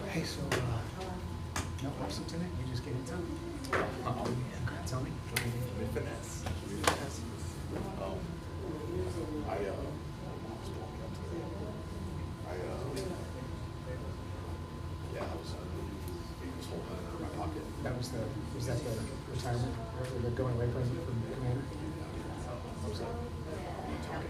Hey, so, no ups tonight? You just get into it? Tell me. With finesse. Yeah, I was holding it in my pocket. Was that the retirement, or the going away present from the commander? What was that? Talking.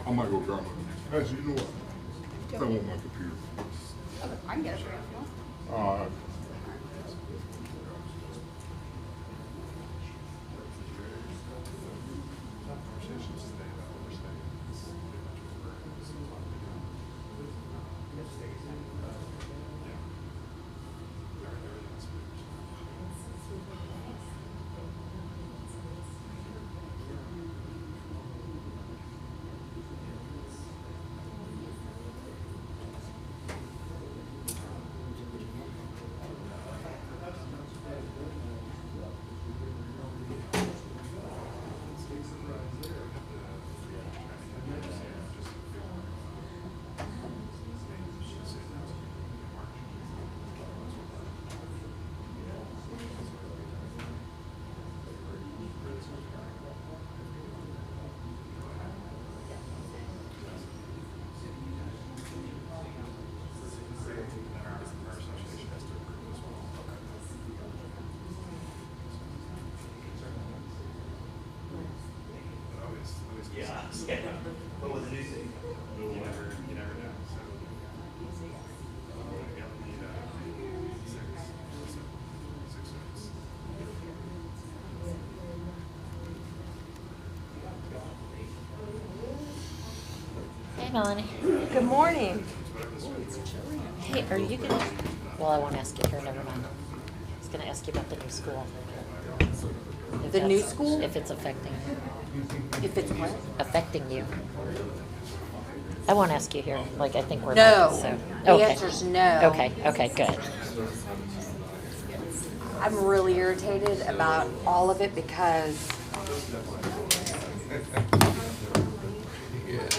I might go grab my. Actually, you know what? I want my computer. I can get it for you if you want. Yeah. But with the new thing, you never know. So, Hey, Melanie. Good morning. Hey, are you gonna? Well, I won't ask you here. Never mind. I was gonna ask you about the new school. If The new that's- school? If it's affecting you. If it's what? Affecting you. I won't ask you here. Like I think we're No. not, so. The Okay. answer's no. Okay. Okay. Good. I'm really irritated about all of it because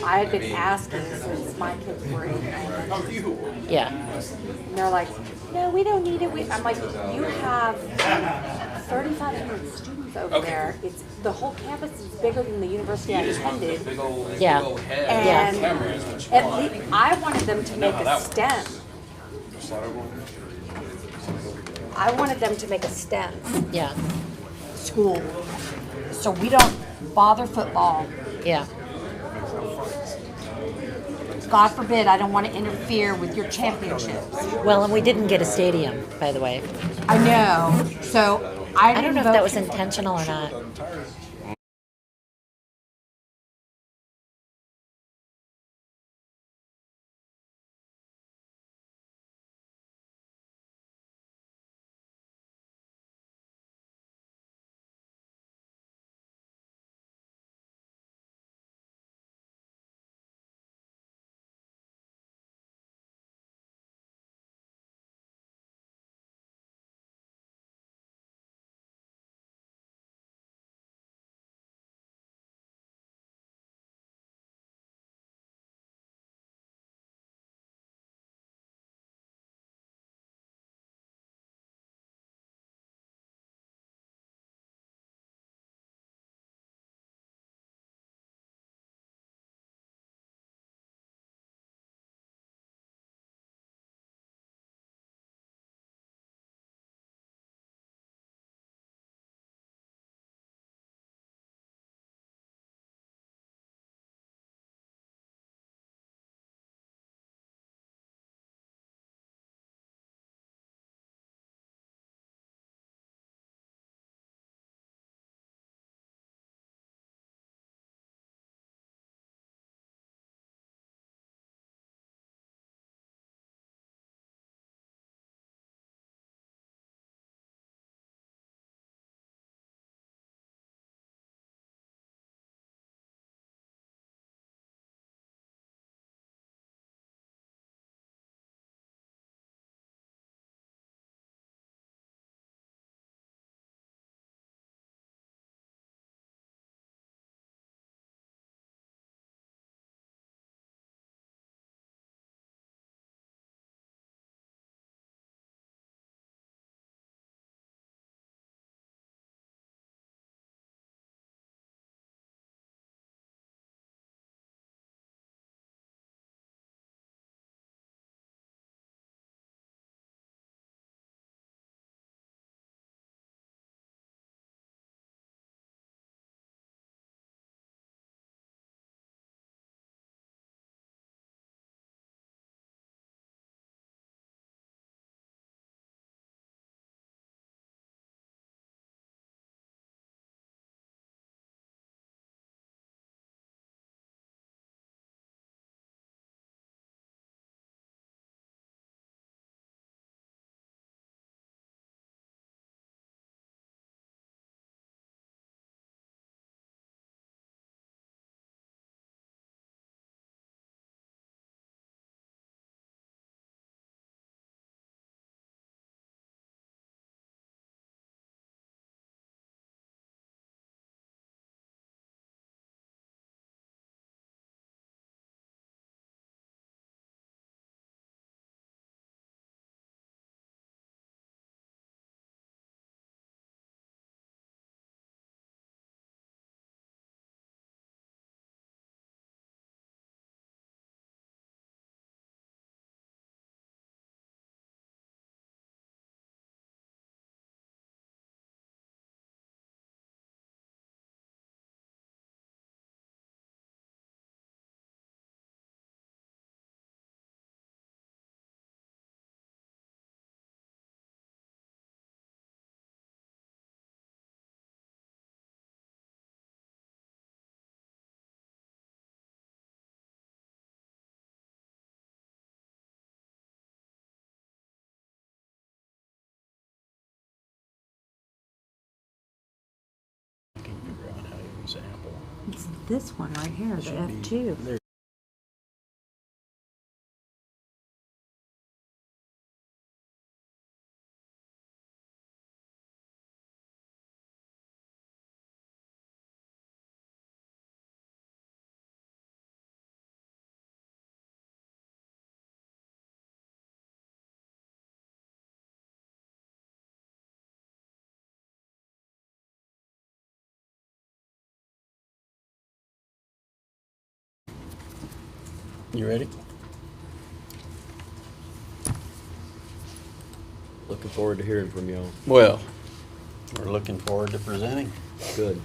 I had been asking since my kids were in elementary school. Yeah. And they're like, no, we don't need it. I'm like, you have 3,500 students over there. It's the whole campus is bigger than the university I attended. Big old, Yeah. big old head. And Camera is what you at want. least I wanted them to make a STEM. I wanted them to make a STEM Yeah. school. So we don't bother football. Yeah. God forbid, I don't want to interfere with your championships. Well, and we didn't get a stadium, by the way. I know. So I don't know if that was intentional or not. It's this one right here, the F2. You ready? Looking forward to hearing from y'all. Well, we're looking forward to presenting. Good.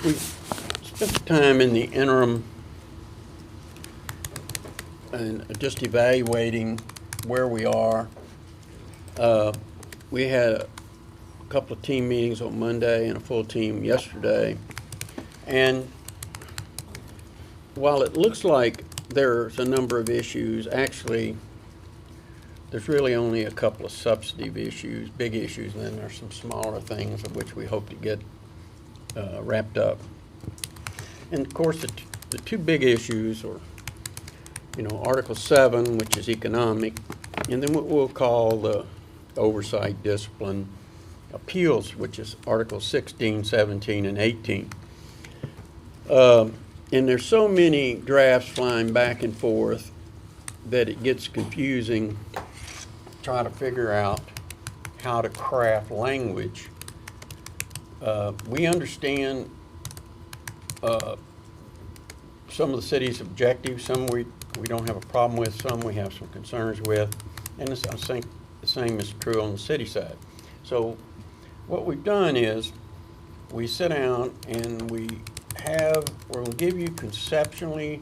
We spent time in the interim and just evaluating where we are. We had a couple of team meetings on Monday and a full team yesterday. And while it looks like there's a number of issues, actually, there's really only a couple of substantive issues, big issues, and then there's some smaller things of which we hope to get wrapped up. And of course, the two big issues are, Article 7, which is economic, and then what we'll call the oversight, discipline, appeals, which is Article 16, 17, and 18. And there's so many drafts flying back and forth that it gets confusing trying to figure out how to craft language. We understand some of the city's objectives, some we don't have a problem with, some we have some concerns with, and I think the same is true on the city side. So what we've done is we sit down and we're going to give you conceptually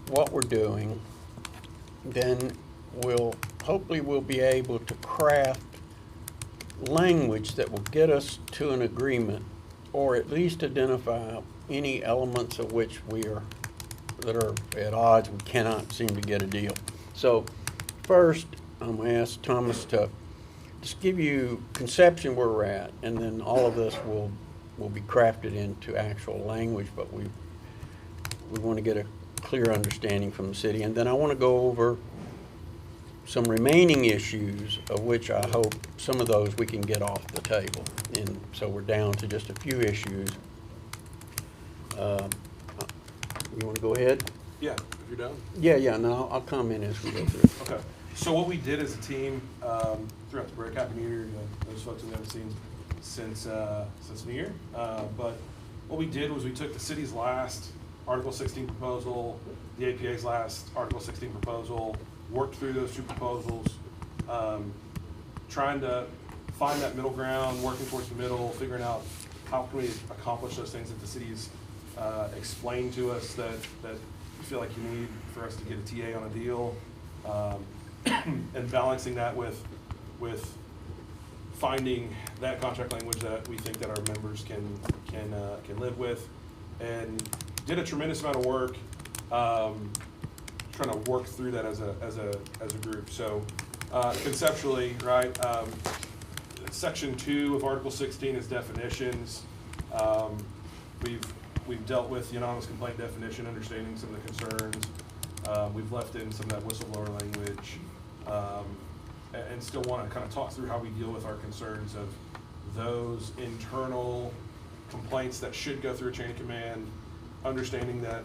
what we're doing, then hopefully we'll be able to craft language that will get us to an agreement, or at least identify any elements of which that are at odds, we cannot seem to get a deal. So first, I'm going to ask Thomas to just give you conception where we're at, and then all of this will be crafted into actual language, but we want to get a clear understanding from the city. And then I want to go over some remaining issues, of which I hope some of those we can get off the table. And so we're down to just a few issues. You want to go ahead? Yeah, if you're done. Yeah, no, I'll comment as we go through. Okay. So what we did as a team throughout the Break Happy New Year, those folks we haven't seen since New Year. But what we did was we took the city's last Article 16 proposal, the APA's last Article 16 proposal, worked through those two proposals, trying to find that middle ground, working towards the middle, figuring out how can we accomplish those things that the city's explained to us that you feel like you need for us to get a TA on a deal, and balancing that with finding that contract language that we think that our members can live with, and did a tremendous amount of work trying to work through that as a group. So conceptually, right, Section 2 of Article 16 is definitions. We've dealt with the anonymous complaint definition, understanding some of the concerns. We've left in some of that whistleblower language, and still want to kind of talk through how we deal with our concerns of those internal complaints that should go through a chain of command, understanding that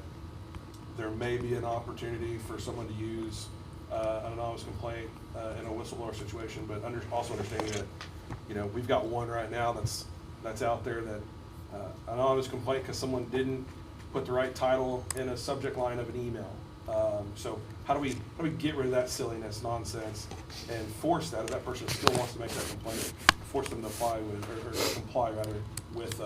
there may be an opportunity for someone to use an anonymous complaint in a whistleblower situation, but also understanding that we've got one right now that's out there that anonymous complaint because someone didn't put the right title in a subject line of an email. So how do we get rid of that silliness, nonsense, and force that if that person still wants to make that complaint, force them to apply with or comply rather with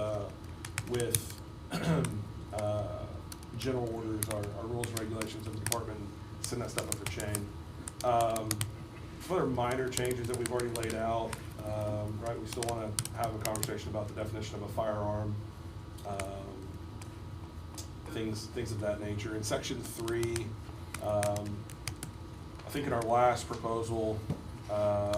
general orders, our rules and regulations of the department, send that stuff up the chain. Some other minor changes that we've already laid out, right? We still want to have a conversation about the definition of a firearm, things of that nature. In Section 3, I think in our last proposal, I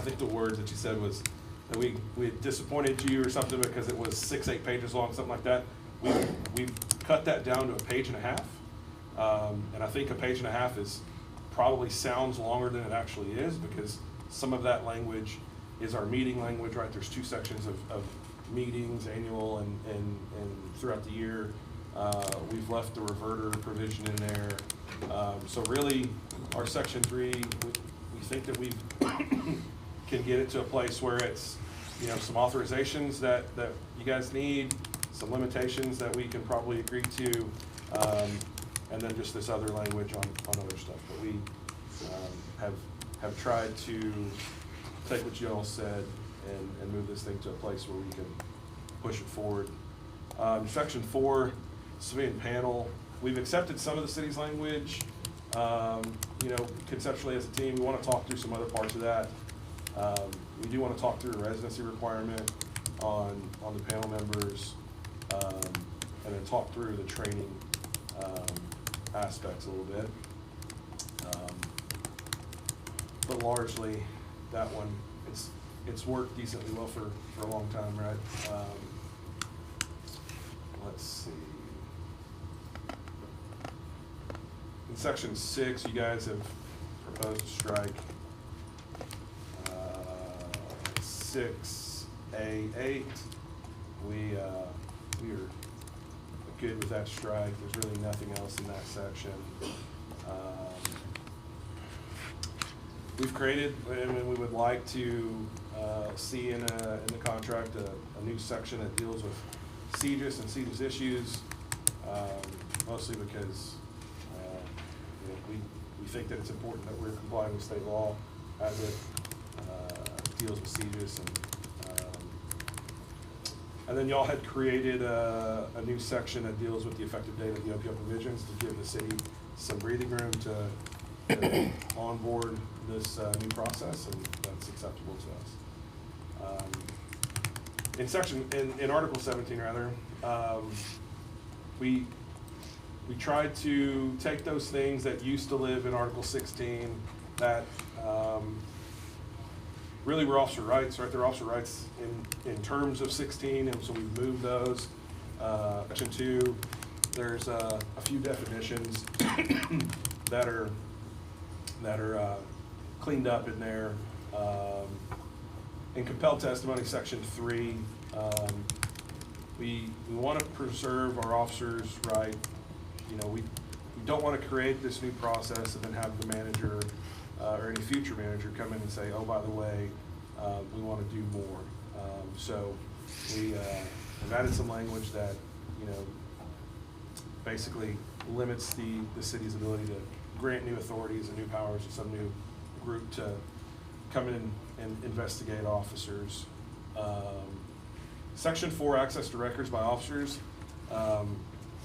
think the words that you said was that we had disappointed you or something because it was 6, 8 pages long, something like that. We've cut that down to a page and a half. And I think a page and a half probably sounds longer than it actually is, because some of that language is our meeting language, right? There's 2 sections of meetings, annual and throughout the year. We've left the reverter provision in there. So really, our section 3, we think that we can get it to a place where it's, you know, some authorizations that you guys need, some limitations that we can probably agree to, and then just this other language on other stuff. But we have tried to take what you all said and move this thing to a place where we can push it forward. Section 4, civilian panel. We've accepted some of the city's language. You know, conceptually as a team, we want to talk through some other parts of that. We do want to talk through a residency requirement on the panel members, and then talk through the training aspects a little bit. But largely, that one, it's worked decently well for a long time, right? Let's see. In section 6, you guys have proposed to strike 6A8. We are good with that strike. There's really nothing else in that section. We've created, and we would like to see in the contract a new section that deals with CJIS and CJIS issues, mostly because you know, we think that it's important that we're complying with state law as it deals with CJIS. And then y'all had created a new section that deals with the effective date of the OPO provisions to give the city some breathing room to onboard this new process, and that's acceptable to us. In Article 17 rather, we tried to take those things that used to live in Article 16 that really were officer rights, right? They're officer rights in terms of 16, and so we've moved those. Section 2, there's a few definitions that are cleaned up in there. In compelled testimony, section 3, we want to preserve our officers' right. You know, we don't want to create this new process and then have the manager or any future manager come in and say, oh, by the way, we want to do more. So we have added some language that, you know, basically limits the city's ability to grant new authorities and new powers to some new group to come in and investigate officers. Section 4, access to records by officers.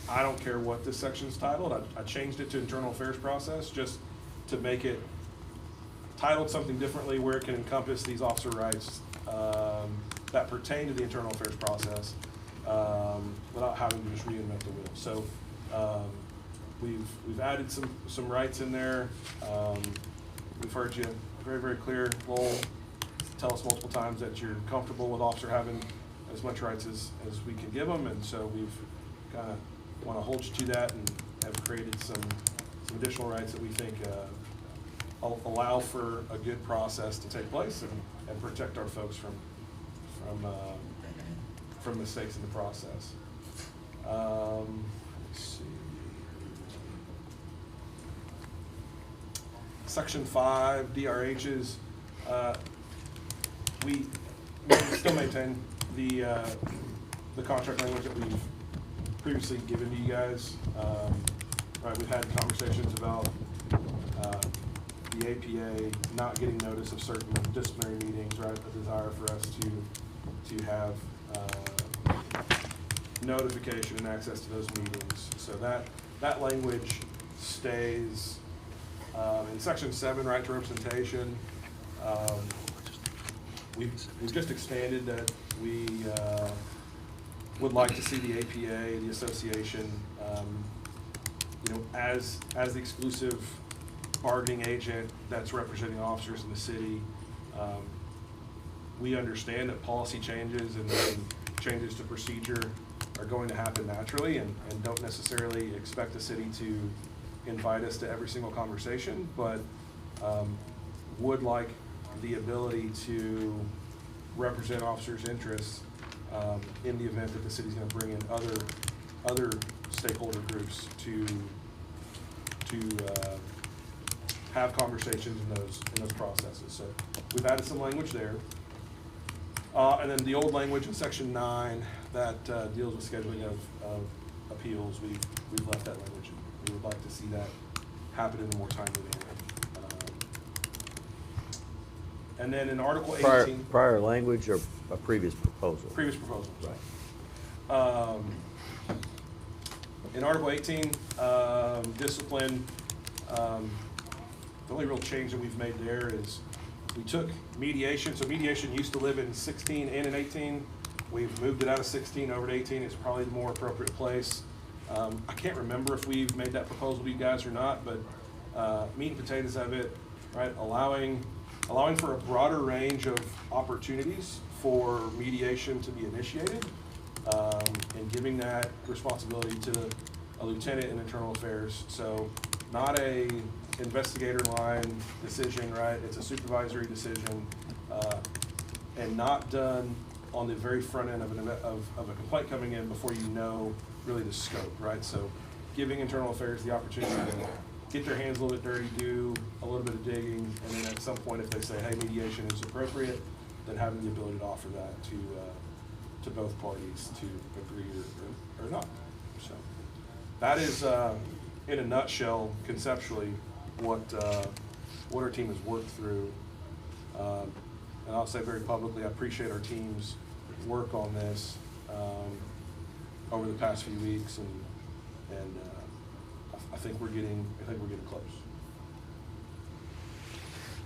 I don't care what this section's titled. I changed it to internal affairs process just to make it titled something differently where it can encompass these officer rights that pertain to the internal affairs process without having to just reinvent the wheel. So we've added some rights in there. We've heard you very, very clear, Lowell, tell us multiple times that you're comfortable with officer having as much rights as we can give them, and so we've kind of want to hold you to that and have created some additional rights that we think allow for a good process to take place and protect our folks from mistakes in the process. Let's see. Section 5, DRHs. We still maintain the contract language that we've previously given to you guys. Right, we've had conversations about the APA not getting notice of certain disciplinary meetings, right? A desire for us to have notification and access to those meetings. So that language stays. In section 7, right to representation, we've just expanded that we would like to see the APA, the association, you know, as the exclusive bargaining agent that's representing officers in the city. we understand that policy changes and changes to procedure are going to happen naturally, and don't necessarily expect the city to invite us to every single conversation, but would like the ability to represent officers' interests in the event that the city's going to bring in other stakeholder groups to have conversations in those processes. So we've added some language there. And then the old language in section 9 that deals with scheduling of appeals, we've left that language. We would like to see that happen in a more timely manner. And then in Article 18. Prior language or a previous proposal? Previous proposal. Right. In Article 18, discipline, the only real change that we've made there is we took mediation. So mediation used to live in 16 and in 18. We've moved it out of 16 over to 18. It's probably the more appropriate place. I can't remember if we've made that proposal to you guys or not, but meat and potatoes of it, right? Allowing for a broader range of opportunities for mediation to be initiated, and giving that responsibility to a lieutenant in internal affairs. So not a investigator line decision, right? It's a supervisory decision, and not done on the very front end of a complaint coming in before you know really the scope, right? So giving internal affairs the opportunity to get their hands a little bit dirty, do a little bit of digging, and then at some point if they say, hey, mediation is appropriate, then having the ability to offer that to both parties to agree or not. So that is, in a nutshell, conceptually, what our team has worked through. And I'll say very publicly, I appreciate our team's work on this over the past few weeks, and I think we're getting close.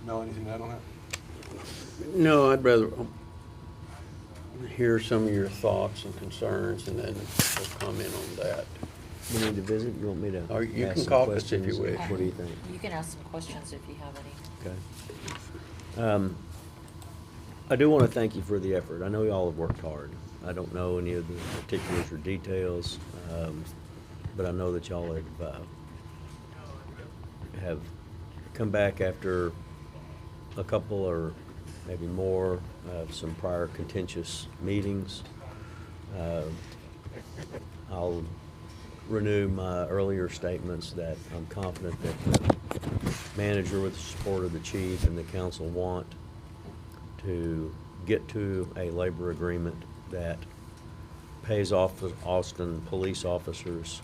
Mel, anything to add on that? No, I'd rather hear some of your thoughts and concerns, and then we'll comment on that. We need to visit, you want me to Or you ask can some caucus if you questions? wish. What do you think? You can ask some questions if you have any. Okay. I do want to thank you for the effort. I know y'all have worked hard. I don't know any of the particulars or details, but I know that y'all have come back after a couple or maybe more of some prior contentious meetings. I'll renew my earlier statements that I'm confident that the manager, with the support of the chief and the council, want to get to a labor agreement that pays off Austin police officers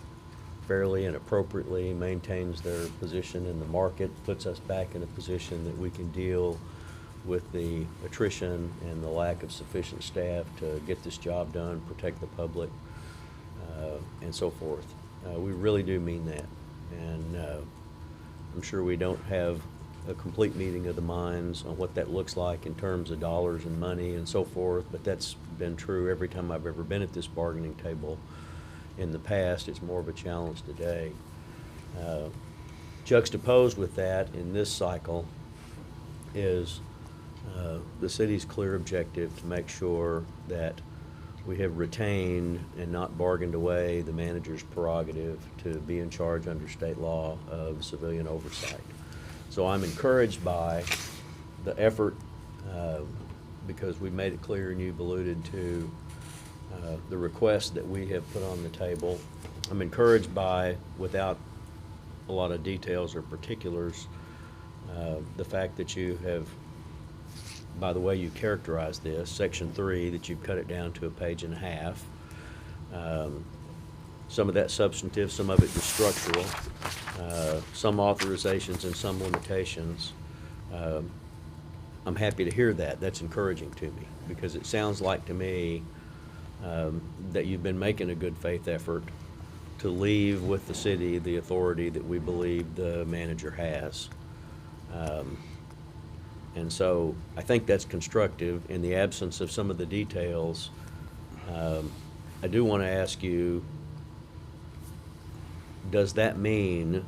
fairly and appropriately, maintains their position in the market, puts us back in a position that we can deal with the attrition and the lack of sufficient staff to get this job done, protect the public, and so forth. We really do mean that. And I'm sure we don't have a complete meeting of the minds on what that looks like in terms of dollars and money and so forth, but that's been true every time I've ever been at this bargaining table in the past. It's more of a challenge today. Juxtaposed with that in this cycle is the city's clear objective to make sure that we have retained and not bargained away the manager's prerogative to be in charge under state law of civilian oversight. So I'm encouraged by the effort, because we made it clear, and you've alluded to the request that we have put on the table. I'm encouraged by, without a lot of details or particulars, the fact that you have, by the way you characterize this, Section 3, that you've cut it down to a page and a half. Some of that substantive, some of it is structural, some authorizations and some limitations. I'm happy to hear that. That's encouraging to me, because it sounds like to me that you've been making a good faith effort to leave with the city the authority that we believe the manager has. And so I think that's constructive. In the absence of some of the details, I do want to ask you, does that mean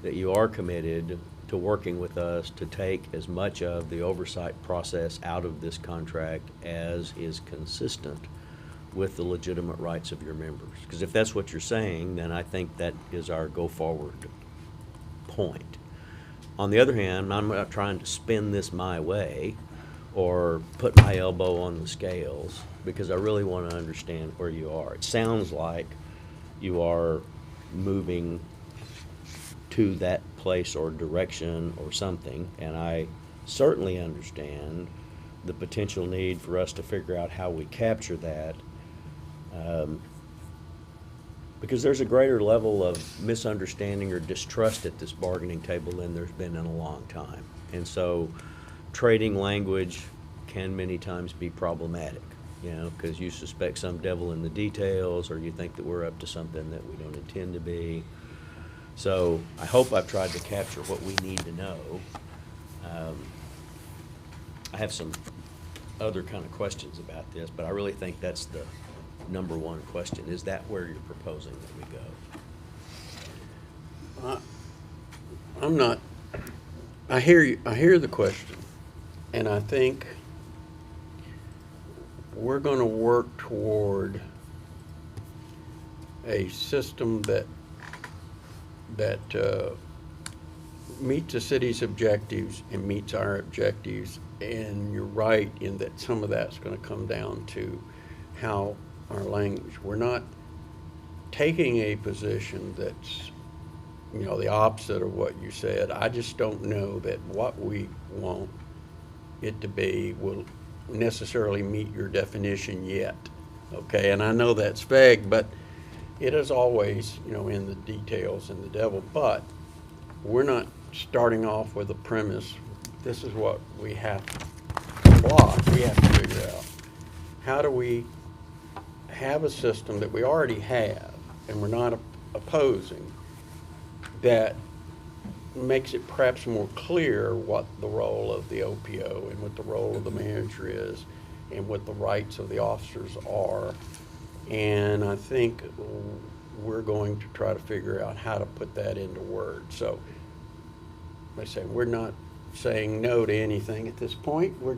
that you are committed to working with us to take as much of the oversight process out of this contract as is consistent with the legitimate rights of your members. Because if that's what you're saying, then I think that is our go-forward point. On the other hand, I'm not trying to spin this my way or put my elbow on the scales, because I really want to understand where you are. It sounds like you are moving to that place or direction or something, and I certainly understand the potential need for us to figure out how we capture that, because there's a greater level of misunderstanding or distrust at this bargaining table than there's been in a long time. And so trading language can many times be problematic, you know, because you suspect some devil in the details, or you think that we're up to something that we don't intend to be. So I hope I've tried to capture what we need to know. I have some other kind of questions about this, but I really think that's the number one question. Is that where you're proposing that we go? I'm not, I hear the question, and I think we're gonna work toward a system that meets the city's objectives and meets our objectives. And you're right in that some of that's gonna come down to how our language. We're not taking a position that's, you know, the opposite of what you said. I just don't know that what we want it to be will necessarily meet your definition yet, okay? And I know that's vague, but it is always, you know, in the details and the devil. But we're not starting off with a premise. This is what we have to block. We have to figure out, how do we have a system that we already have and we're not opposing, that makes it perhaps more clear what the role of the OPO and what the role of the manager is and what the rights of the officers are. And I think we're going to try to figure out how to put that into words. So, like I say, we're not saying no to anything at this point. We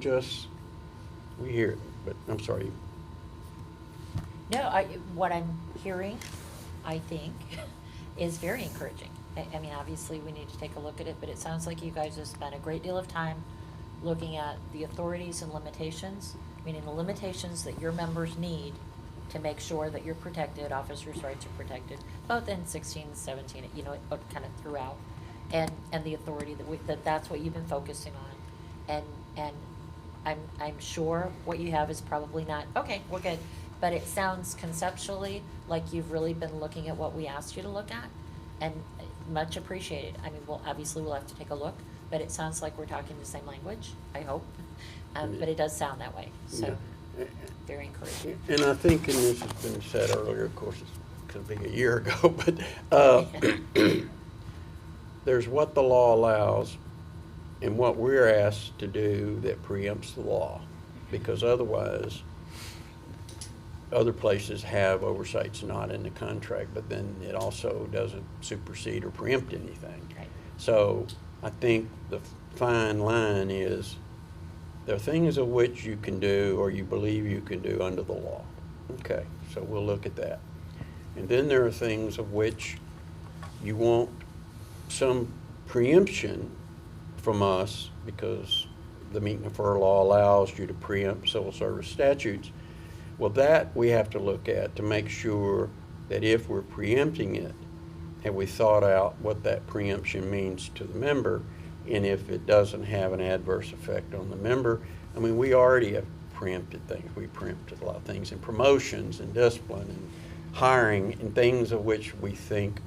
hear it, but I'm sorry. No, what I'm hearing, I think, is very encouraging. I mean, obviously, we need to take a look at it, but it sounds like you guys have spent a great deal of time looking at the authorities and limitations, meaning the limitations that your members need to make sure that you're protected, officers' rights are protected, both in 16, 17, you know, kind of throughout, and the authority that's what you've been focusing on, and I'm sure what you have is probably not, okay, we're good, but it sounds conceptually like you've really been looking at what we asked you to look at, and much appreciated. I mean, we'll have to take a look, but it sounds like we're talking the same language, I hope, but it does sound that way, so. Yeah. Very encouraging. And I think, and this has been said earlier, of course, it's going to be a year ago, but there's what the law allows and what we're asked to do that preempts the law, because otherwise other places have oversights not in the contract, but then it also doesn't supersede or preempt anything. Right. So I think the fine line is, there are things of which you can do or you believe you can do under the law. Okay, so we'll look at that. And then there are things of which you want some preemption from us, because the Meet and Confer law allows you to preempt civil service statutes. Well, that we have to look at to make sure that if we're preempting it, have we thought out what that preemption means to the member, and if it doesn't have an adverse effect on the member. I mean, we already have preempted things. We preempted a lot of things in promotions and discipline and hiring and things of which we think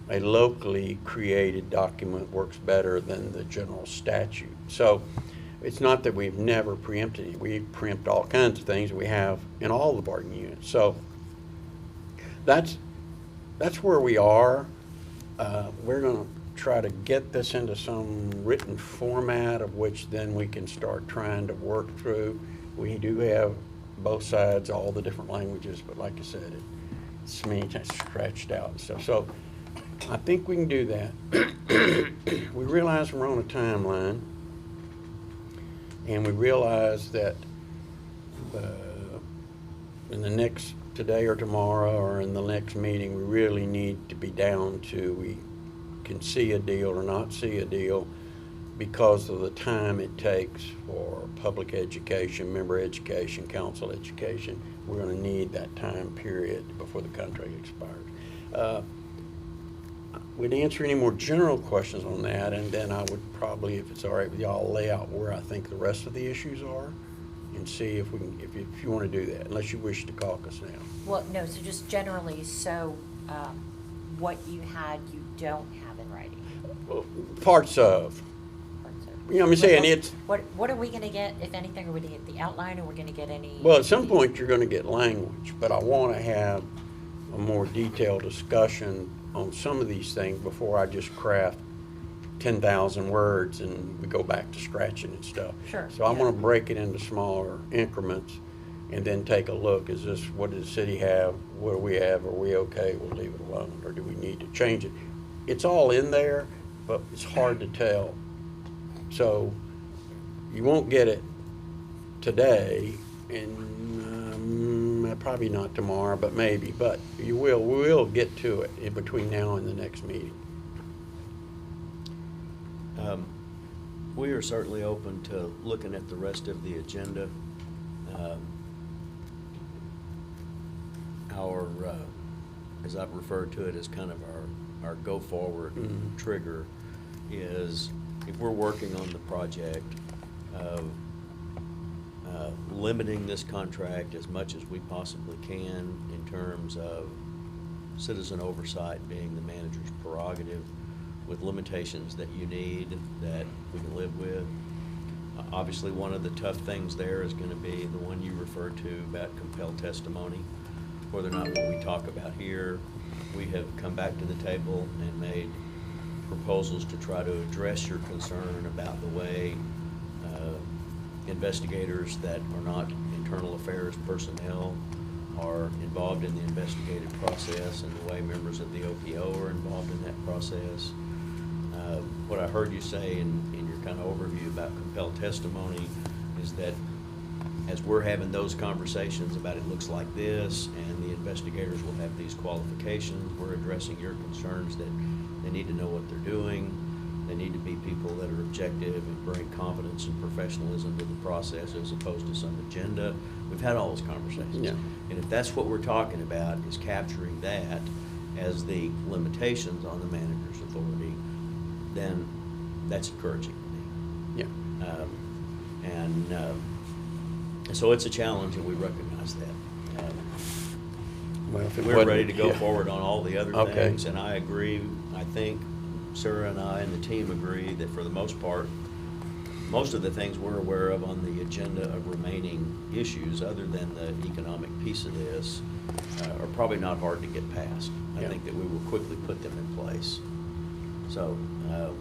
a locally created document works better than the general statute. So it's not that we've never preempted it. We preempt all kinds of things we have in all the bargaining units. So that's where we are. We're going to try to get this into some written format of which then we can start trying to work through. We do have both sides, all the different languages, but like I said, it's many times scratched out and stuff. So I think we can do that. We realize we're on a timeline, and we realize that in the next, today or tomorrow, or in the next meeting, we really need to be down to, we can see a deal or not see a deal because of the time it takes for public education, member education, council education. We're going to need that time period before the contract expires. We'd answer any more general questions on that, and then I would probably, if it's all right with y'all, lay out where I think the rest of the issues are and see if we can, if you want to do that, unless you wish to caucus now. Well, no, so just generally, so what you had, you don't have in writing. Well, parts of. Parts of- You know what I'm saying? It's, What are we gonna get, if anything? Are we gonna get the outline, or we're gonna get any? well, at some point, you're going to get language, but I want to have a more detailed discussion on some of these things before I just craft 10,000 words and we go back to scratching and stuff. Sure, So I yeah. want to break it into smaller increments and then take a look. Is this, what does the city have? What do we have? Are we okay? We'll leave it alone, or do we need to change it? It's all in there, but it's hard to tell. So you won't get it today, and probably not tomorrow, but maybe. But you will. We will get to it in between now and the next meeting. We are certainly open to looking at the rest of the agenda. Our, as I've referred to it as kind of our go-forward trigger, is if we're working on the project of limiting this contract as much as we possibly can in terms of citizen oversight being the manager's prerogative, with limitations that you need that we can live with. Obviously, one of the tough things there is going to be the one you referred to about compelled testimony. Whether or not what we talk about here, we have come back to the table and made proposals to try to address your concern about the way investigators that are not internal affairs personnel are involved in the investigative process, and the way members of the OPO are involved in that process. What I heard you say in your kind of overview about compelled testimony is that as we're having those conversations about it looks like this, and the investigators will have these qualifications, we're addressing your concerns that they need to know what they're doing. They need to be people that are objective and bring confidence and professionalism to the process as opposed to some agenda. We've had all those conversations. Yeah. And if that's what we're talking about, is capturing that as the limitations on the manager's authority, then that's encouraging to me. Yeah. So it's a challenge, and we recognize that. Well, if it We're wasn't- ready to go yeah. forward on all the other Okay. things, and I agree. I think Sarah and I and the team agree that for the most part, most of the things we're aware of on the agenda of remaining issues, other than the economic piece of this, are probably not hard to get past. I Yeah. think that we will quickly put them in place. So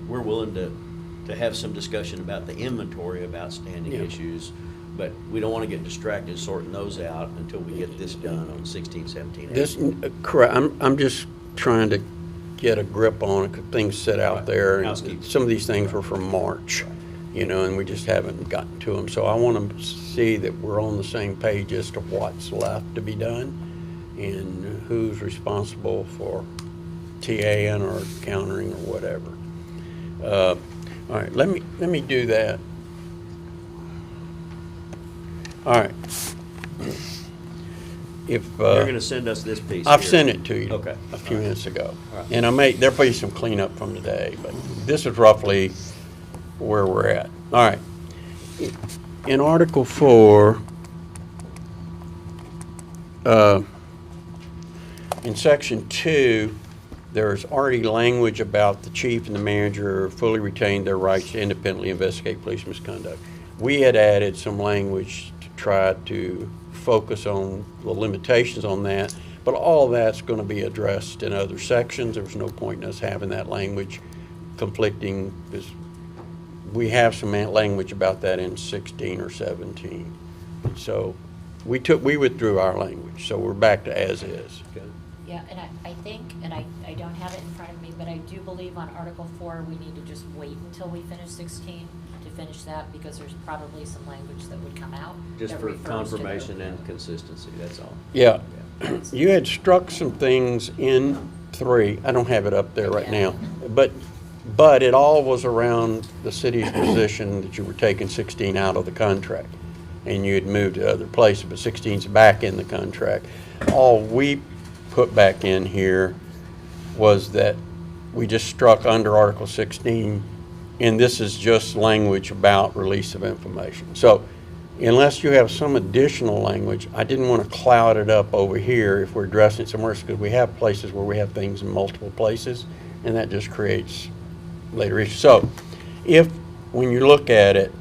we're willing to have some discussion about the inventory of outstanding Yeah. issues, but we don't want to get distracted sorting those out until we get this done on 16, 17, 18. This, correct, I'm just trying to get a grip on it, 'cause things sit out Right. there, and Housekeeping. some of these things were from March, you know, and we just haven't gotten to them. So I want to see that we're on the same page as to what's left to be done, and who's responsible for TAing or countering or whatever. All right, let me do that. All right. If You're going to send us this piece I've here. sent it to you Okay. a few All right. minutes ago. All right. And there'll be some cleanup from today, but this is roughly where we're at. All right. In Article 4, in Section 2, there's already language about the chief and the manager fully retain their rights to independently investigate police misconduct. We had added some language to try to focus on the limitations on that, but all that's going to be addressed in other sections. There's no point in us having that language conflicting, because we have some language about that in 16 or 17. So we withdrew our language, so we're back to as is. Okay. Yeah, and I think, and I don't have it in front of me, but I do believe on Article 4, we need to just wait until we finish 16 to finish that, because there's probably some language that would come out. Just that for refers to confirmation the- and consistency, that's all. Yeah, you had struck some things in 3, I don't have it up there right now, but it all was around the city's position that you were taking 16 out of the contract, and you had moved to other places, but 16's back in the contract. All we put back in here was that we just struck under Article 16, and this is just language about release of information. So unless you have some additional language, I didn't want to cloud it up over here if we're addressing it somewhere else, because we have places where we have things in multiple places, and that just creates later issues. So if, when you look at it,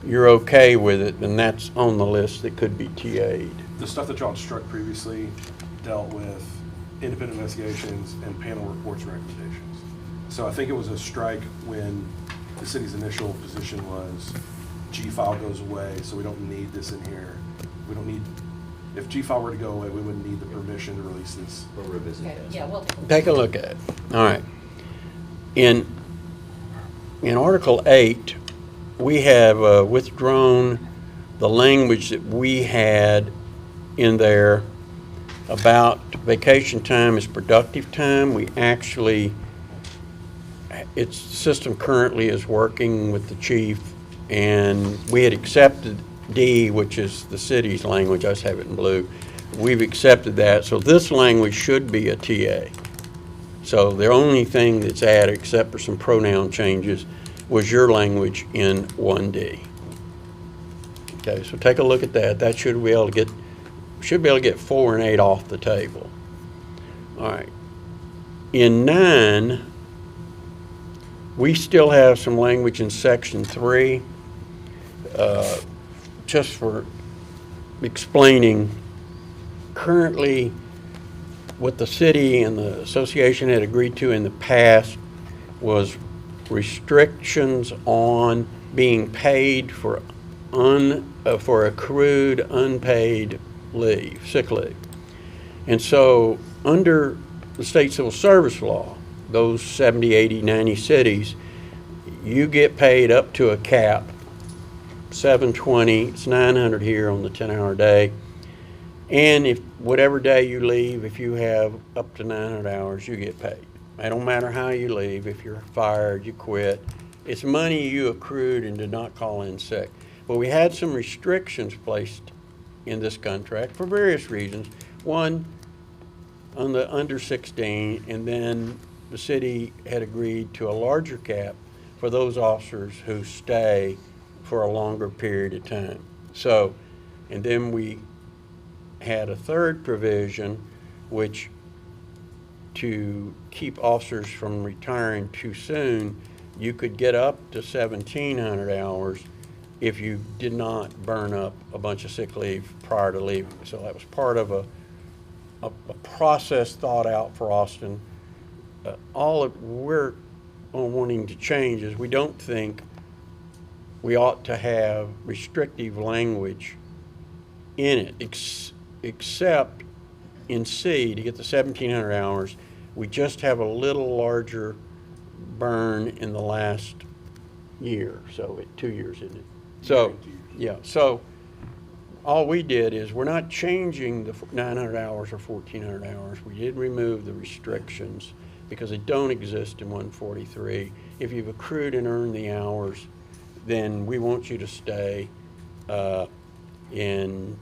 you're okay with it, then that's on the list that could be TA'd. The stuff that y'all had struck previously dealt with independent investigations and panel reports and recommendations. So I think it was a strike when the city's initial position was G-file goes away, so we don't need this in here. We don't need, if G-file were to go away, we wouldn't need the permission to release this. We'll revisit Okay, that. yeah, well. Take a look at it. All right. In Article 8, we have withdrawn the language that we had in there about vacation time is productive time. We actually, its system currently is working with the chief, and we had accepted D, which is the city's language. I just have it in blue. We've accepted that, so this language should be a TA. So the only thing that's added, except for some pronoun changes, was your language in 1D. Okay, so take a look at that. That should be able to get 4 and 8 off the table. All right. In 9, we still have some language in Section 3, just for explaining. Currently, what the city and the association had agreed to in the past was restrictions on being paid for accrued unpaid leave, sick leave. And so under the state civil service law, those 70, 80, 90 cities, you get paid up to a cap, $720, it's $900 here on the 10-hour day. And if whatever day you leave, if you have up to 900 hours, you get paid. It don't matter how you leave. If you're fired, you quit. It's money you accrued and did not call in sick. But we had some restrictions placed in this contract for various reasons. One, on the under 16, and then the city had agreed to a larger cap for those officers who stay for a longer period of time. So, and then we had a third provision, which to keep officers from retiring too soon, you could get up to 1,700 hours if you did not burn up a bunch of sick leave prior to leaving. So that was part of a process thought out for Austin. All that we're wanting to change is we don't think we ought to have restrictive language in it, except in C, to get the 1,700 hours, we just have a little larger burn in the last year, so 2 years, isn't it? So, yeah, so all we did is we're not changing the 900 hours or 1,400 hours. We did remove the restrictions because they don't exist in 143. If you've accrued and earned the hours, then we want you to stay. And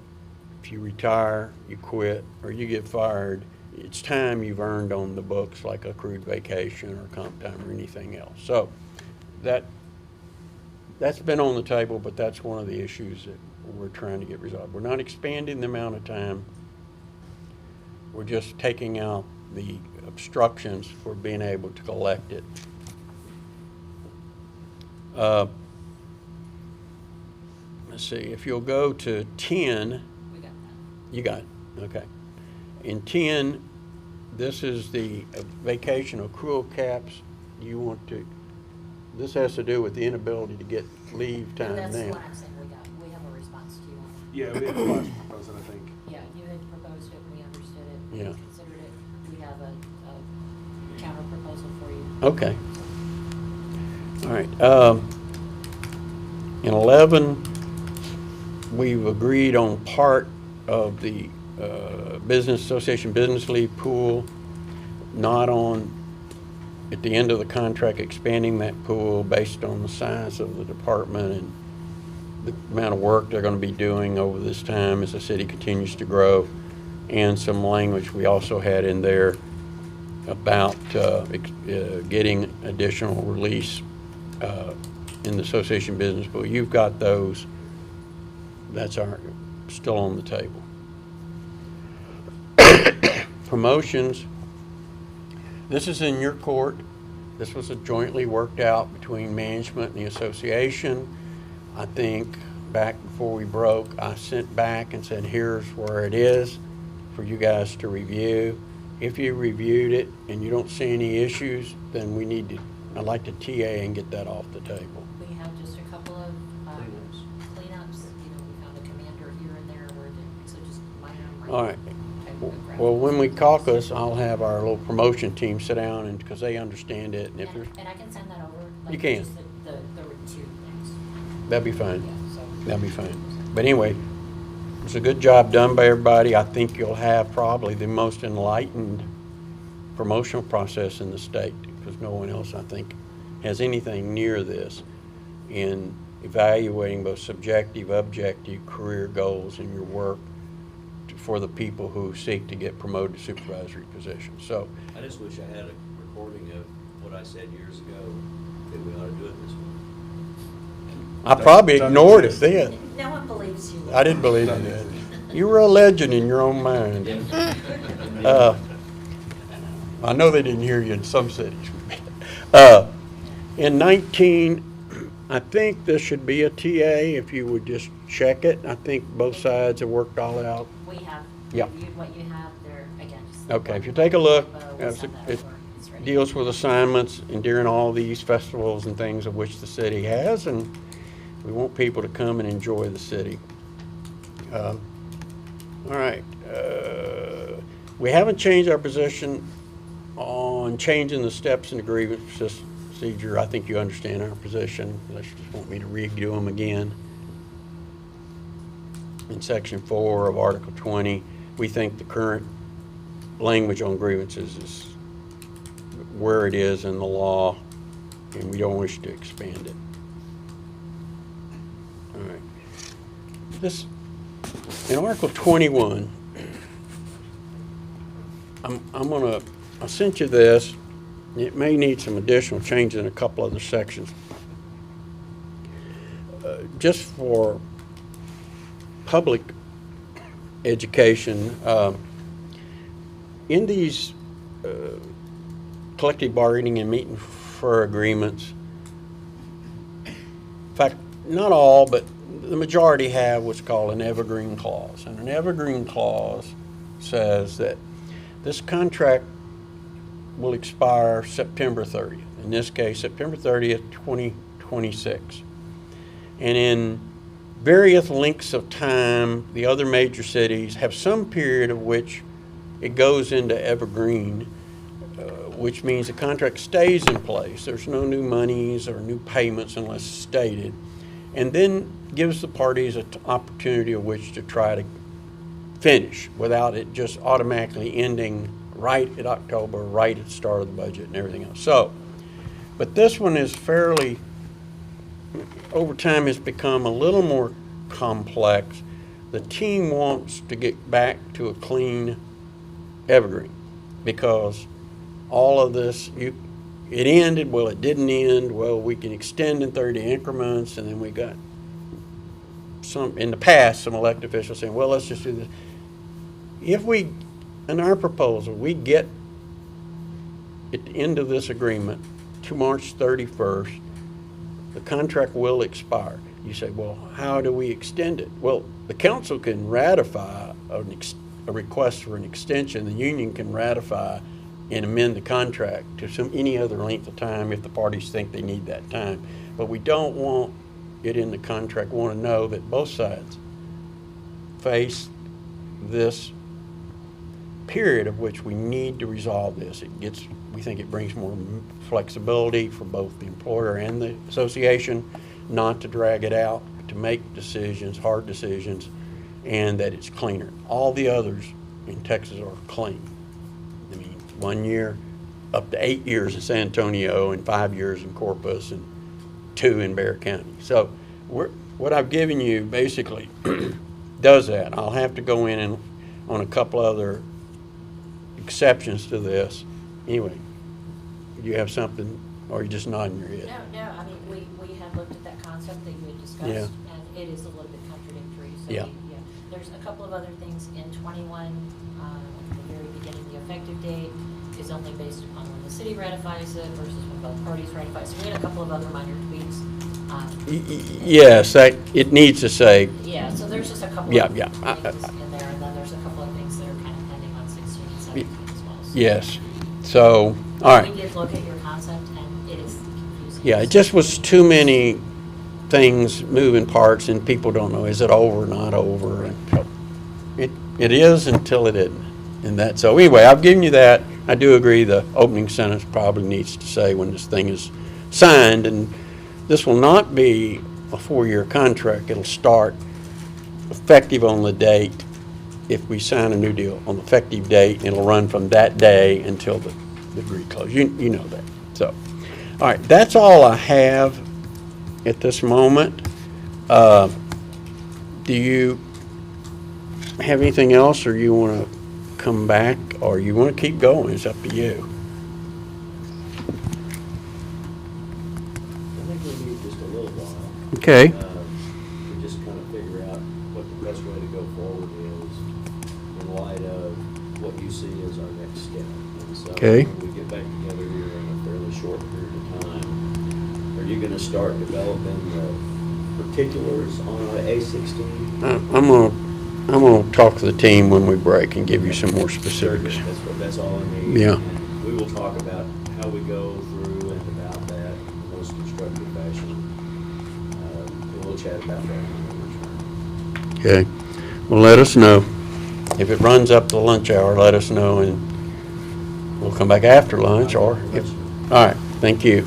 if you retire, you quit, or you get fired, it's time you've earned on the books, like accrued vacation or comp time or anything else. So that's been on the table, but that's one of the issues that we're trying to get resolved. We're not expanding the amount of time. We're just taking out the obstructions for being able to collect it. Let's see, if you'll go to 10, We got that. you got it, okay. In 10, this is the vacation accrual caps. You want to, this has to do with the inability to get leave time That's now. what I'm saying, we have a response to you on that. Yeah, we had a last proposal, I think. Yeah, you had proposed it, we understood it, we Yeah. considered it, we have a counter proposal for you. Okay. All right. In 11, we've agreed on part of the Business Association Business League pool, not on, at the end of the contract, expanding that pool based on the size of the department and the amount of work they're going to be doing over this time as the city continues to grow, and some language we also had in there about getting additional release in the association business pool. You've got those. That's still on the table. Promotions. This is in your court. This was jointly worked out between management and the association. I think back before we broke, I sent back and said, here's where it is for you guys to review. If you reviewed it and you don't see any issues, then we need to, I'd like to TA and get that off the table. We have just a couple of cleanups. You know, we found a commander here and there where so just minor. All right. Well, when we caucus, I'll have our little promotion team sit down, and because they understand it, and if there's, And I can send that over. Like, You can. Just the 2 things. that'd be fine. Yeah, so. That'd be fine. But anyway, it's a good job done by everybody. I think you'll have probably the most enlightened promotional process in the state, because no one else, I think, has anything near this in evaluating both subjective, objective career goals in your work for the people who seek to get promoted to supervisory positions. So, I just wish I had a recording of what I said years ago, that we ought to do it this way. I probably ignored it then. No one believes you. I didn't believe in that. You were a legend in your own mind. I know they didn't hear you in some cities. In 19, I think this should be a TA, if you would just check it. I think both sides have worked all out. We have Yeah. reviewed what you have there, again. Just Okay, if you take a look, we'll send that it over. It's ready. deals with assignments and during all these festivals and things of which the city has, and we want people to come and enjoy the city. All right. We haven't changed our position on changing the steps in the grievance procedure. I think you understand our position, unless you just want me to redo them again. In Section 4 of Article 20, we think the current language on grievances is where it is in the law, and we don't wish to expand it. All right. This, in Article 21, I sent you this. It may need some additional changes in a couple other sections. Just for public education, in these collective bargaining and meeting for agreements, in fact, not all, but the majority have what's called an evergreen clause. And an evergreen clause says that this contract will expire September 30th. In this case, September 30th, 2026. And in various lengths of time, the other major cities have some period of which it goes into evergreen, which means the contract stays in place. There's no new monies or new payments unless stated, and then gives the parties an opportunity of which to try to finish without it just automatically ending right at October, right at the start of the budget and everything else. So, but this one is fairly, over time has become a little more complex. The team wants to get back to a clean evergreen because all of this, it ended, well, it didn't end, well, we can extend in 30 increments, and then we got some, in the past, some elected officials saying, well, let's just do this. If we, in our proposal, we get at the end of this agreement to March 31st, the contract will expire. You say, well, how do we extend it? Well, the council can ratify a request for an extension. The union can ratify and amend the contract to any other length of time if the parties think they need that time. But we don't want it in the contract. We want to know that both sides face this period of which we need to resolve this. We think it brings more flexibility for both the employer and the association, not to drag it out, to make decisions, hard decisions, and that it's cleaner. All the others in Texas are clean. I mean, 1 year, up to 8 years in San Antonio, and 5 years in Corpus, and 2 in Bexar County. So what I've given you basically does that. I'll have to go in and on a couple other exceptions to this. Anyway, you have something, or you just nodding your head? No, I mean, we had looked at that concept that you had discussed, Yeah. and it is a little bit contradictory, so Yeah. There's a couple of other things in 21, the very beginning, the effective date is only based upon when the city ratifies it versus when both parties ratify it. So we had a couple of other minor tweaks. Yes, it needs to say, Yeah, so there's just a couple Yeah, of yeah. things in there, and then there's a couple of things that are kind of pending on 16 and 17 as well. So yes. So, all right. we did look at your concept, and it is confusing. Yeah, it just was too many things, moving parts, and people don't know, is it over, not over? And so it is until it isn't. And that, so anyway, I've given you that. I do agree the opening sentence probably needs to say when this thing is signed, and this will not be a 4-year contract. It'll start effective on the date, if we sign a new deal, on the effective date, and it'll run from that day until the degree close. You know that. So, all right, that's all I have at this moment. Do you have anything else, or you want to come back, or you want to keep going? It's up to you. I think we need just a little while. Okay. To just kind of figure out what the best way to go forward is in light of what you see as our next step. And so Okay. when we get back together here in a fairly short period of time, are you going to start developing the particulars on our A16? I'm gonna talk to the team when we break and give you some more specifics. That's all I need. Yeah. And we will talk about how we go through and about that in the most constructive fashion. And we'll chat about that when we return. Okay. Well, let us know. If it runs up to lunch hour, let us know, and we'll come back after lunch, or if, all right, thank you.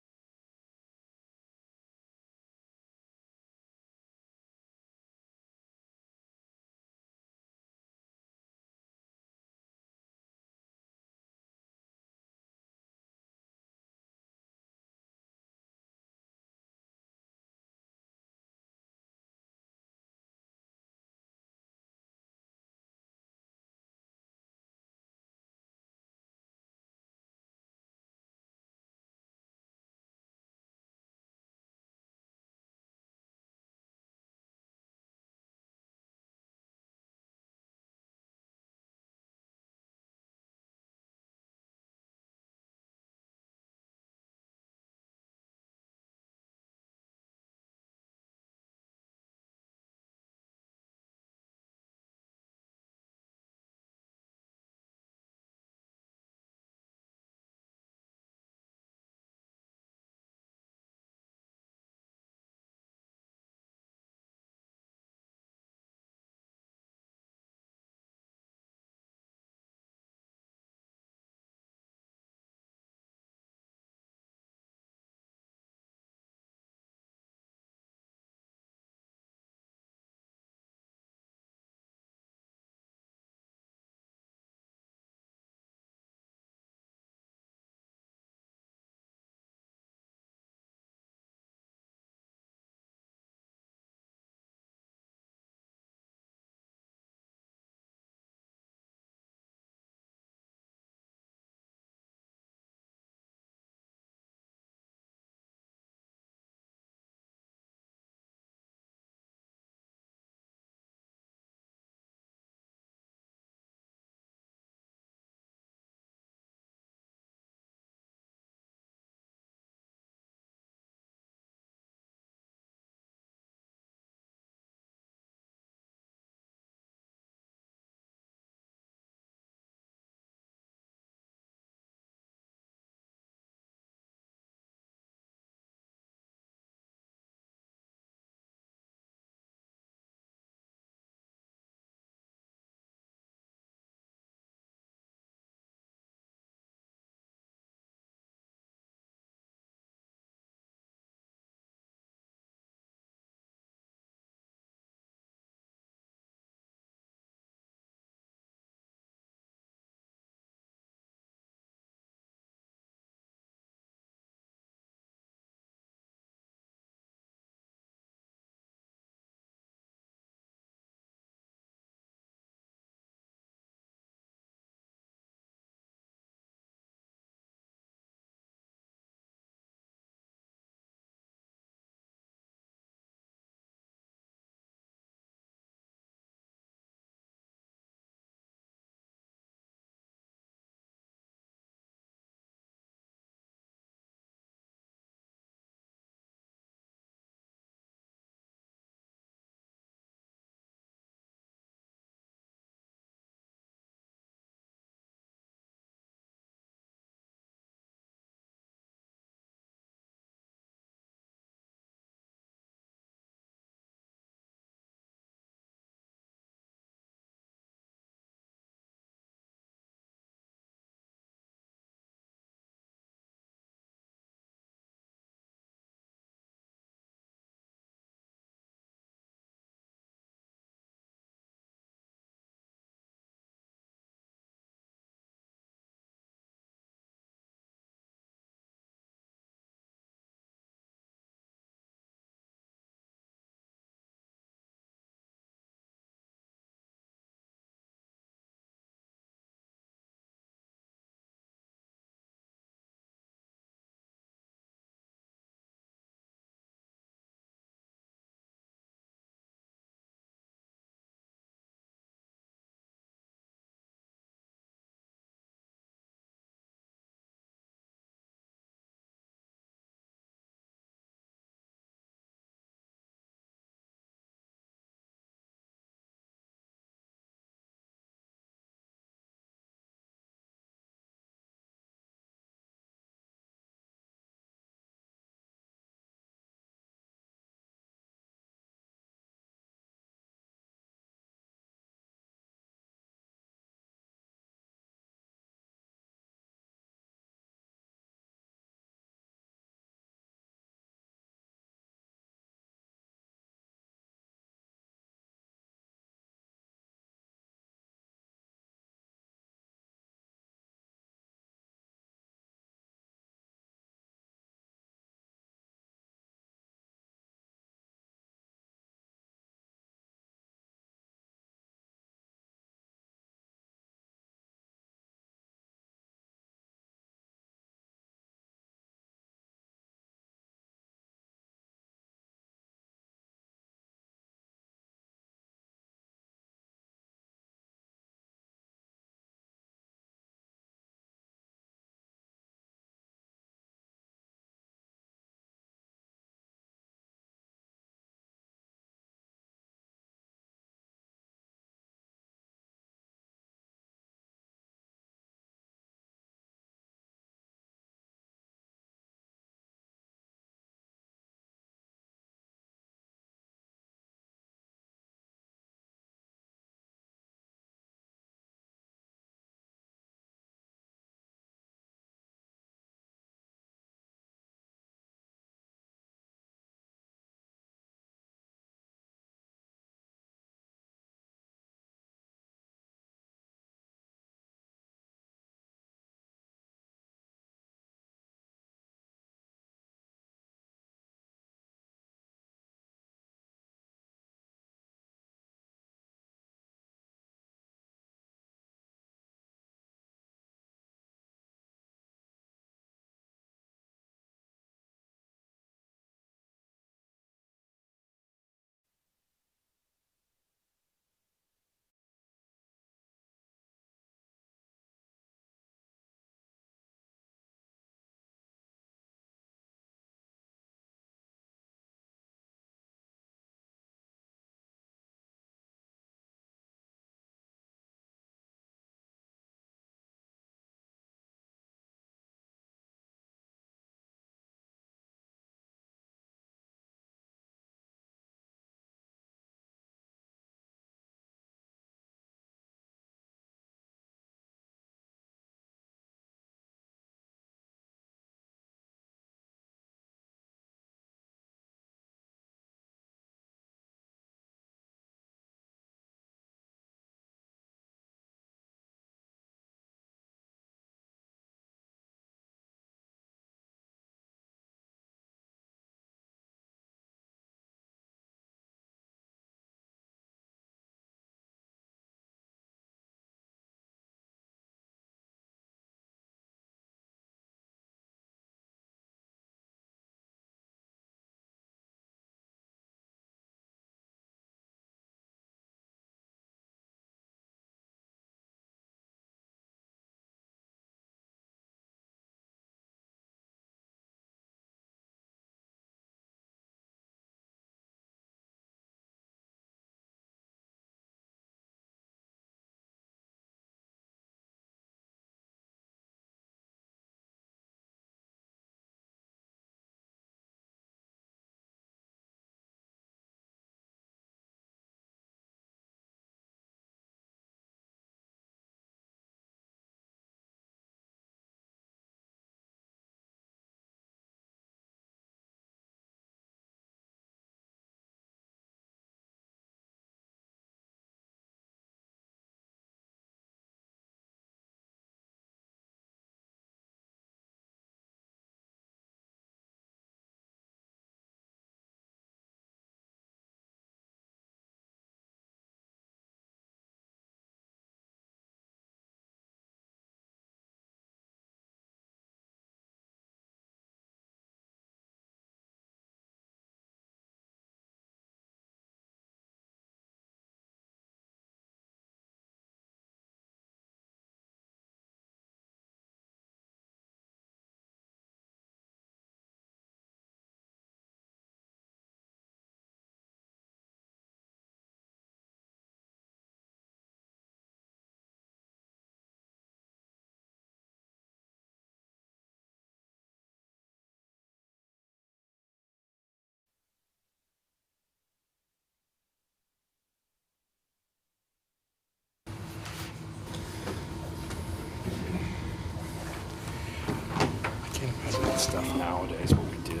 stuff nowadays, but we did.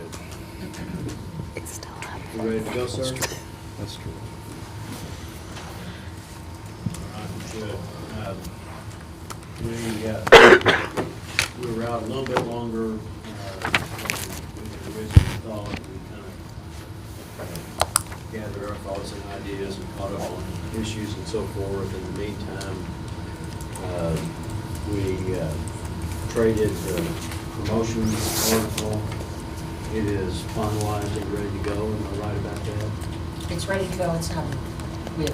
It's still up. You ready to go, sir? That's true. Good. We were out a little bit longer than we had originally thought. We kind of gathered our thoughts and ideas and caught up on issues and so forth. In the meantime, we traded the promotion article. It is finalized and ready to go. Am I right about that? It's ready to go, it's not with.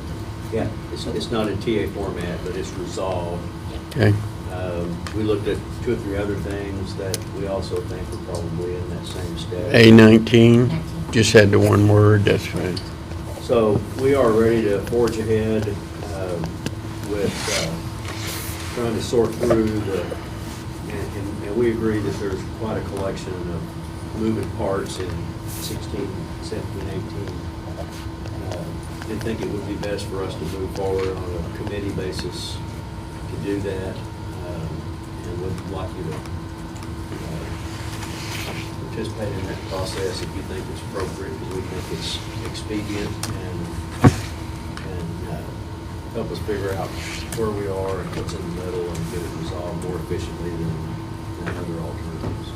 Yeah, it's not in TA format, but it's resolved. Okay. We looked at 2 or 3 other things that we also think are probably in that same step. A19, just had the one word, that's right. So we are ready to forge ahead with trying to sort through and we agree that there's quite a collection of moving parts in 16, 17, 18. Didn't think it would be best for us to move forward on a committee basis to do that. And would like you to participate in that process if you think it's appropriate, because we think it's expedient and help us figure out where we are and what's in the middle and get it resolved more efficiently than other alternatives.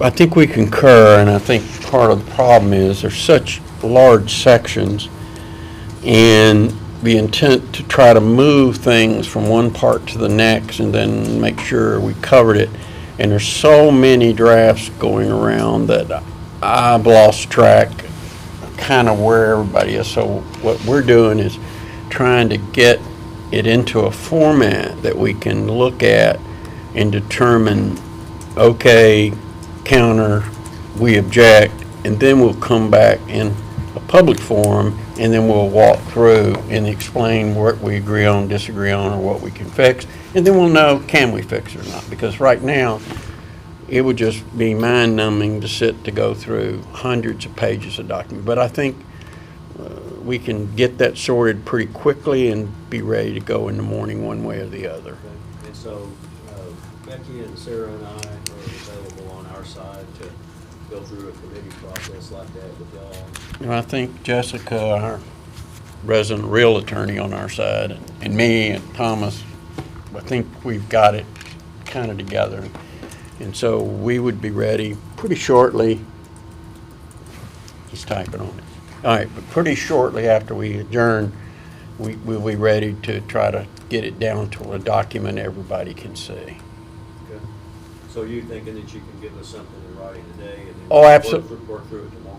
I think we concur, and I think part of the problem is there's such large sections, and the intent to try to move things from one part to the next and then make sure we covered it. And there's so many drafts going around that I've lost track kind of where everybody is. So what we're doing is trying to get it into a format that we can look at and determine, okay, counter, we object, and then we'll come back in a public forum, and then we'll walk through and explain what we agree on, disagree on, or what we can fix, and then we'll know, can we fix it or not? Because right now, it would just be mind-numbing to go through hundreds of pages of document. But I think we can get that sorted pretty quickly and be ready to go in the morning one way or the other. Okay. And so Becky and Sarah and I are available on our side to go through a committee process like that with y'all. And I think Jessica, our resident real attorney on our side, and me and Thomas, I think we've got it kind of together. And so we would be ready pretty shortly. He's typing on it. All right, but pretty shortly after we adjourn, we'll be ready to try to get it down to a document everybody can see. Okay. So you thinking that you can give us something in writing today and then Oh, absolutely. work through it tomorrow?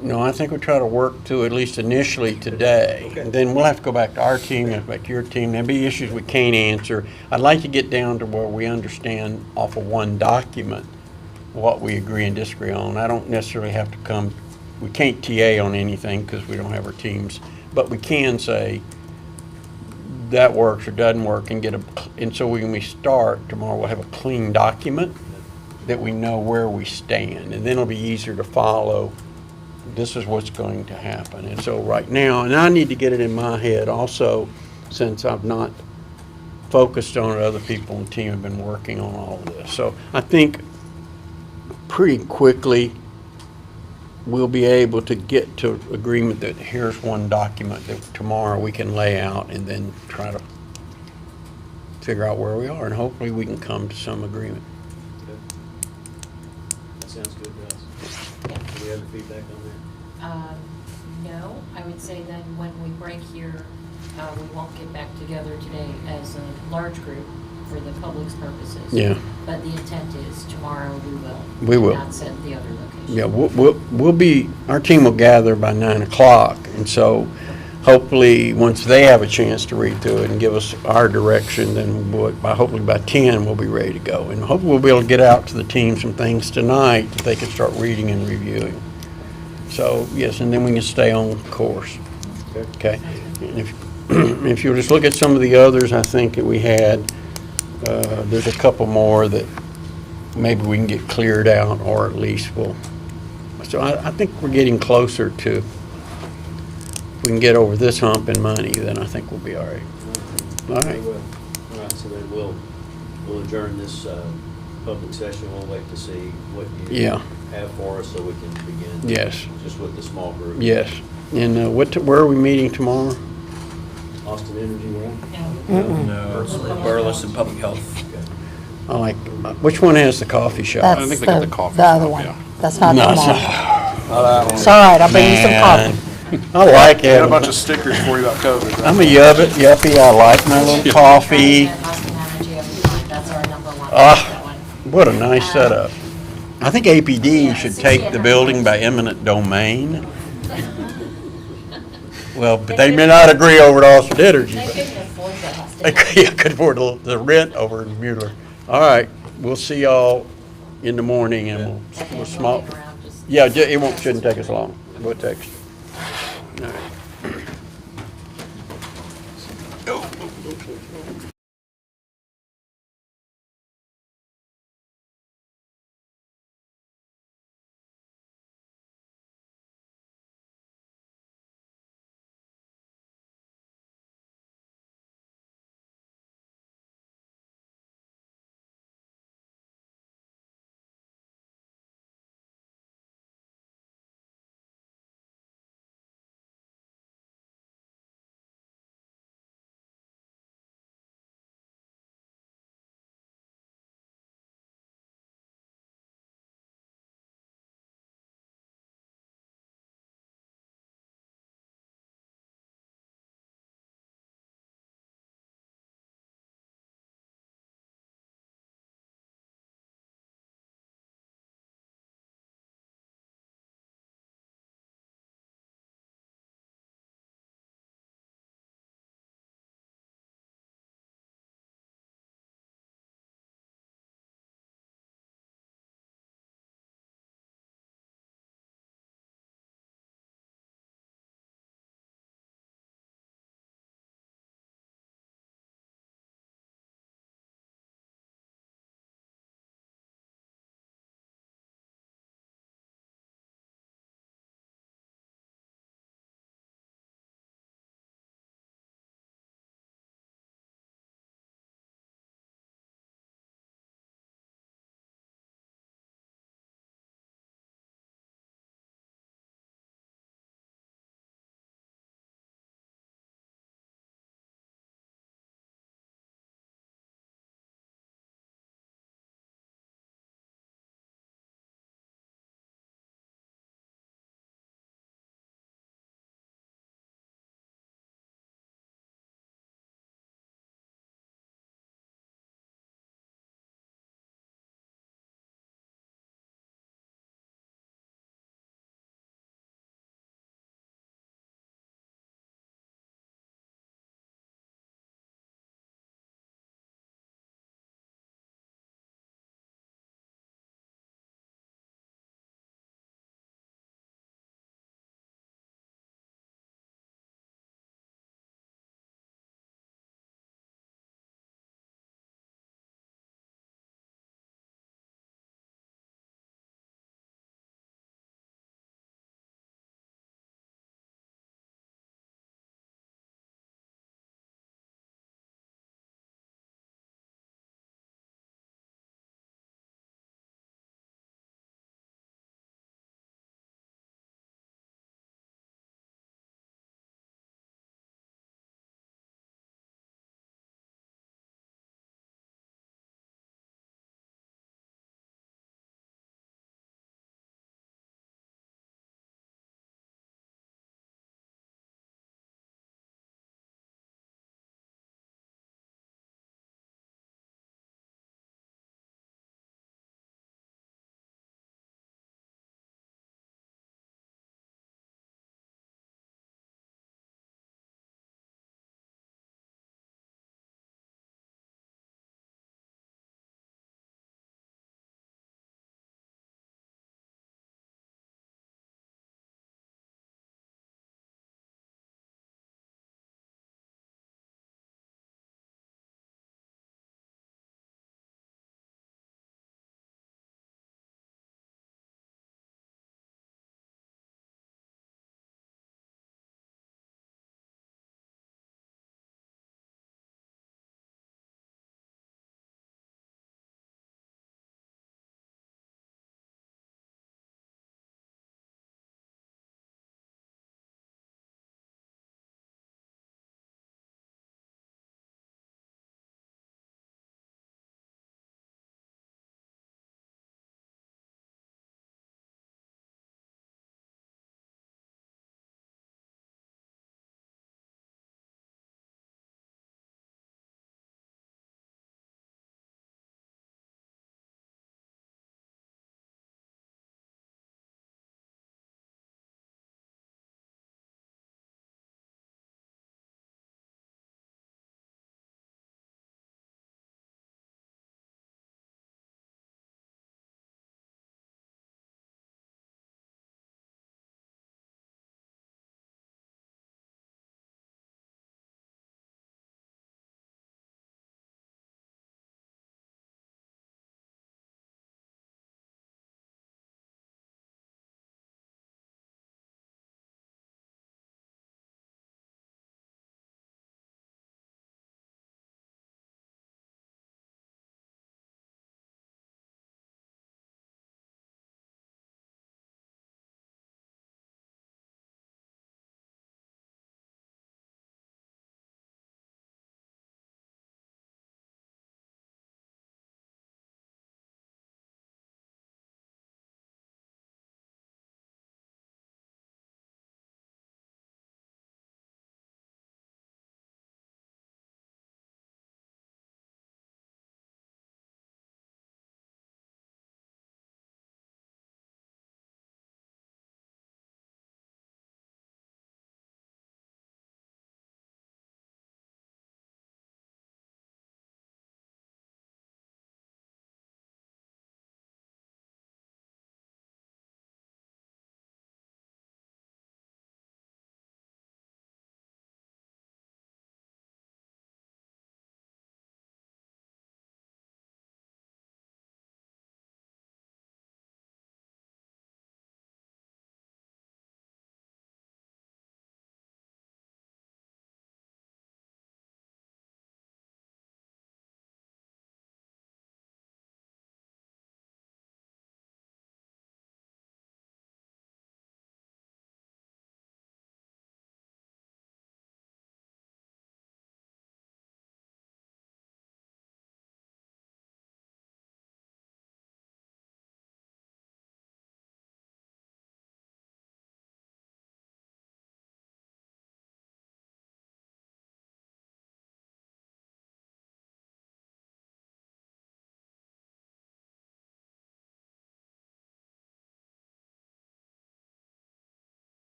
No, I think we'll try to work to at least initially today. Okay. And then we'll have to go back to our team, and back to your team. There'll be issues we can't answer. I'd like to get down to where we understand off of one document what we agree and disagree on. I don't necessarily have to come, we can't TA on anything because we don't have our teams, but we can say that works or doesn't work and and so when we start tomorrow, we'll have a clean document that we know where we stand, and then it'll be easier to follow. This is what's going to happen. And so right now, and I need to get it in my head also, since I've not focused on it, other people on the team have been working on all of this. So I think pretty quickly we'll be able to get to agreement that here's one document that tomorrow we can lay out and then try to figure out where we are, and hopefully we can come to some agreement. Okay. That sounds good to us. Yeah. Any other feedback on that? No, I would say then when we break here, we won't get back together today as a large group for the public's purposes. Yeah. But the intent is tomorrow we will. We will. Not set the other location. Yeah, we'll be, our team will gather by 9 o'clock, and so hopefully, once they have a chance to read through it and give us our direction, then hopefully by 10, we'll be ready to go. And hopefully we'll be able to get out to the team some things tonight that they can start reading and reviewing. So, yes, and then we can stay on course. Okay? And if you'll just look at some of the others, I think that we had, there's a couple more that maybe we can get cleared out, or at least so I think we're getting closer to, if we can get over this hump in money, then I think we'll be all right. All right. All right, so then we'll adjourn this public session, we'll wait to see what you Yeah. have for us so we can begin. Yes. Just with the small group. Yes. And where are we meeting tomorrow? Austin Energy, right? No, Burleson Public Health. I like, which one has the coffee shop? I think they got the coffee The other shop, one. yeah. That's not No, tomorrow. it's It's all right, I'll bring you some Man, coffee. I like Got a it. bunch of stickers for you about COVID. I'm a yuppie. I like my little coffee. Austin Energy every time, that's our number one. Ah, That one. what a nice setup. I think APD should take the building by eminent domain. Well, but they may not agree over at Austin Energy. They but- couldn't afford the Austin They Energy. could afford the rent over in Mueller. All right, we'll see y'all in the morning and Okay, we'll we'll small. hang around, just- Yeah, it shouldn't take us long. We'll text. All right.